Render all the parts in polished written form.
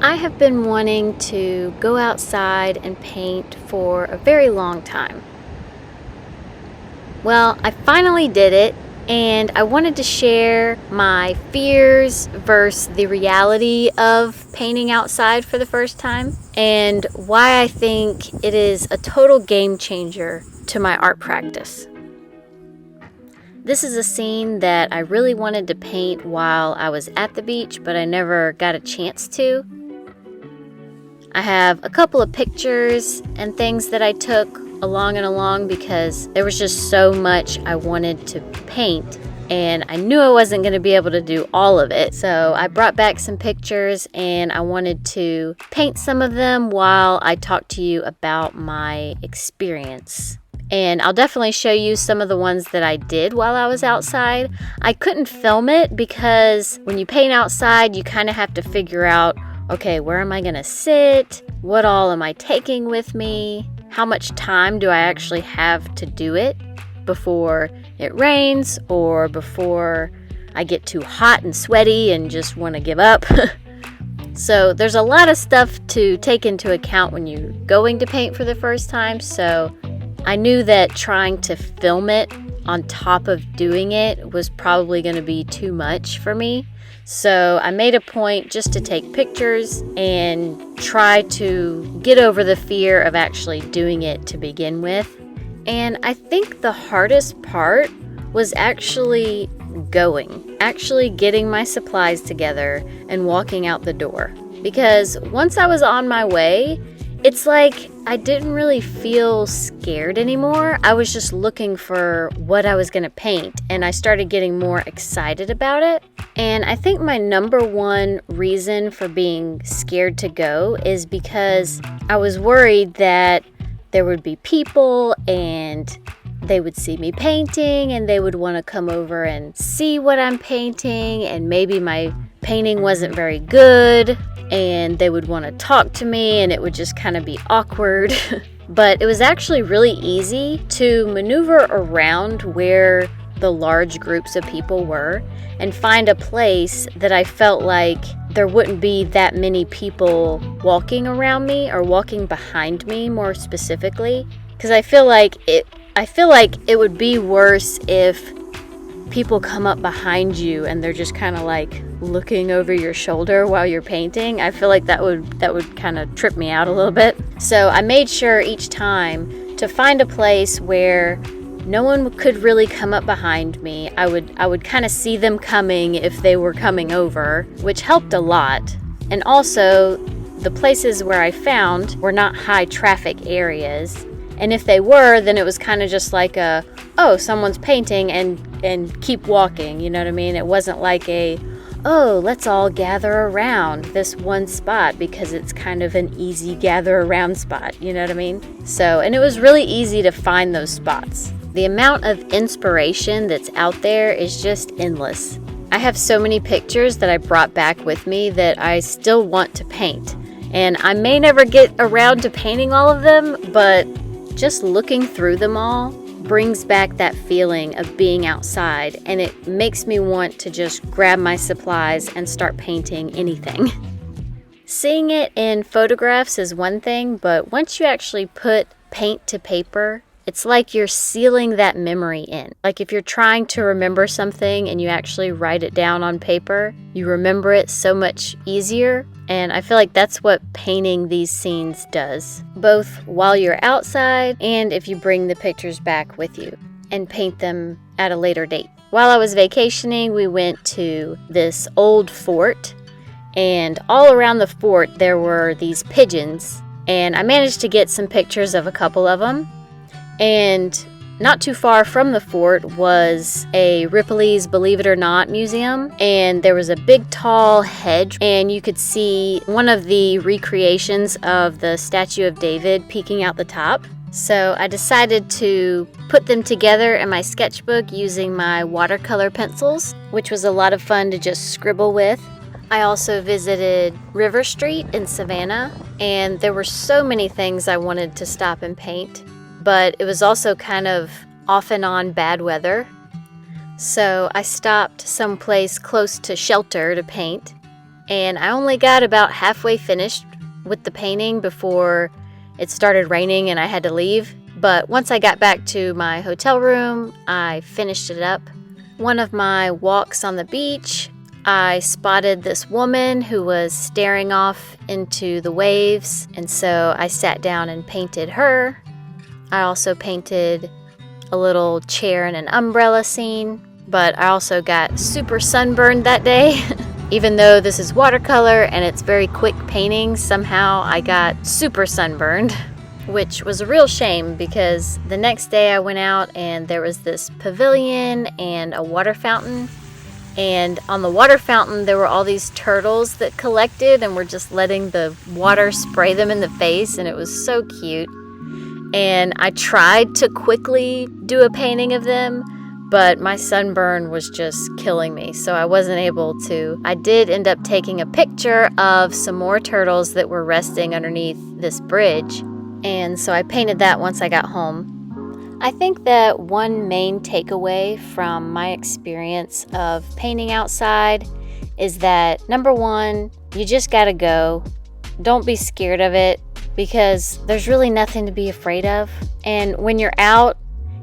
I have been wanting to go outside and paint for a very long time. Well, I finally did it, and I wanted to share my fears versus the reality of painting outside for the first time, and why I think it is a total game changer to my art practice. This is a scene that I really wanted to paint while I was at the beach, but I never got a chance to. I have a couple of pictures and things that I took along because there was just so much I wanted to paint, and I knew I wasn't going to be able to do all of it. So I brought back some pictures and I wanted to paint some of them while I talk to you about my experience. And I'll definitely show you some of the ones that I did while I was outside. I couldn't film it because when you paint outside, you kind of have to figure out, okay, where am I gonna sit? What all am I taking with me? How much time do I actually have to do it before it rains or before I get too hot and sweaty and just want to give up? So there's a lot of stuff to take into account when you're going to paint for the first time. So I knew that trying to film it on top of doing it was probably going to be too much for me. So I made a point just to take pictures and try to get over the fear of actually doing it to begin with. And I think the hardest part was actually getting my supplies together and walking out the door. Because once I was on my way, it's like I didn't really feel scared anymore. I was just looking for what I was going to paint, and I started getting more excited about it. And I think my number one reason for being scared to go is because I was worried that there would be people and they would see me painting and they would want to come over and see what I'm painting, and maybe my painting wasn't very good and they would want to talk to me and it would just kind of be awkward. But it was actually really easy to maneuver around where the large groups of people were and find a place that I felt like there wouldn't be that many people walking around me or walking behind me, more specifically, because I feel like it would be worse if people come up behind you and they're just kind of like looking over your shoulder while you're painting. I feel like that would kind of trip me out a little bit. So I made sure each time to find a place where no one could really come up behind me. I would kind of see them coming if they were coming over, which helped a lot. And also, the places where I found were not high traffic areas. And if they were, then it was kind of just like someone's painting and keep walking, you know what I mean? It wasn't like let's all gather around this one spot because it's kind of an easy gather around spot, you know what I mean? So, and it was really easy to find those spots. The amount of inspiration that's out there is just endless. I have so many pictures that I brought back with me that I still want to paint. And I may never get around to painting all of them, but just looking through them all brings back that feeling of being outside, and it makes me want to just grab my supplies and start painting anything. Seeing it in photographs is one thing, but once you actually put paint to paper, it's like you're sealing that memory in. Like if you're trying to remember something and you actually write it down on paper, you remember it so much easier. And I feel like that's what painting these scenes does, both while you're outside and if you bring the pictures back with you and paint them at a later date. While I was vacationing, we went to this old fort, and all around the fort there were these pigeons, and I managed to get some pictures of a couple of them. And not too far from the fort was a Ripley's Believe It or Not museum, and there was a big tall hedge, and you could see one of the recreations of the Statue of David peeking out the top. So I decided to put them together in my sketchbook using my watercolor pencils, which was a lot of fun to just scribble with. I also visited River Street in Savannah, and there were so many things I wanted to stop and paint. But it was also kind of off and on bad weather. So I stopped someplace close to shelter to paint, and I only got about halfway finished with the painting before it started raining and I had to leave. But once I got back to my hotel room, I finished it up. One of my walks on the beach, I spotted this woman who was staring off into the waves, and so I sat down and painted her. I also painted a little chair and an umbrella scene, but I also got super sunburned that day. Even though this is watercolor and it's very quick painting, somehow I got super sunburned, which was a real shame because the next day I went out and there was this pavilion and a water fountain. And on the water fountain, there were all these turtles that collected and were just letting the water spray them in the face, and it was so cute. And I tried to quickly do a painting of them, but my sunburn was just killing me, so I wasn't able to. I did end up taking a picture of some more turtles that were resting underneath this bridge, and so I painted that once I got home. I think that one main takeaway from my experience of painting outside is that, number one, you just gotta go. Don't be scared of it, because there's really nothing to be afraid of. And when you're out,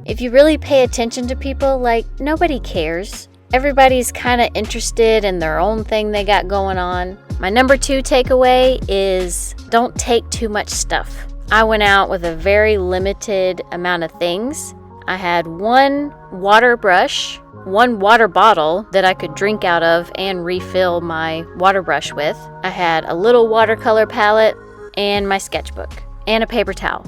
if you really pay attention to people, like, nobody cares. Everybody's kind of interested in their own thing they got going on. My number two takeaway is don't take too much stuff. I went out with a very limited amount of things. I had one water brush, one water bottle that I could drink out of and refill my water brush with. I had a little watercolor palette and my sketchbook and a paper towel.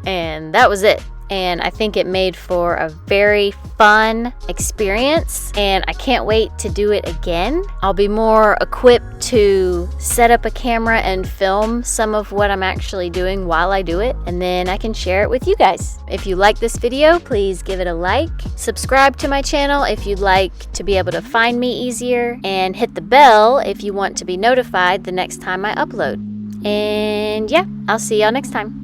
And that was it. And I think it made for a very fun experience, and I can't wait to do it again. I'll be more equipped to set up a camera and film some of what I'm actually doing while I do it, and then I can share it with you guys. If you like this video, please give it a like. Subscribe to my channel if you'd like to be able to find me easier, and hit the bell if you want to be notified the next time I upload. And yeah, I'll see y'all next time.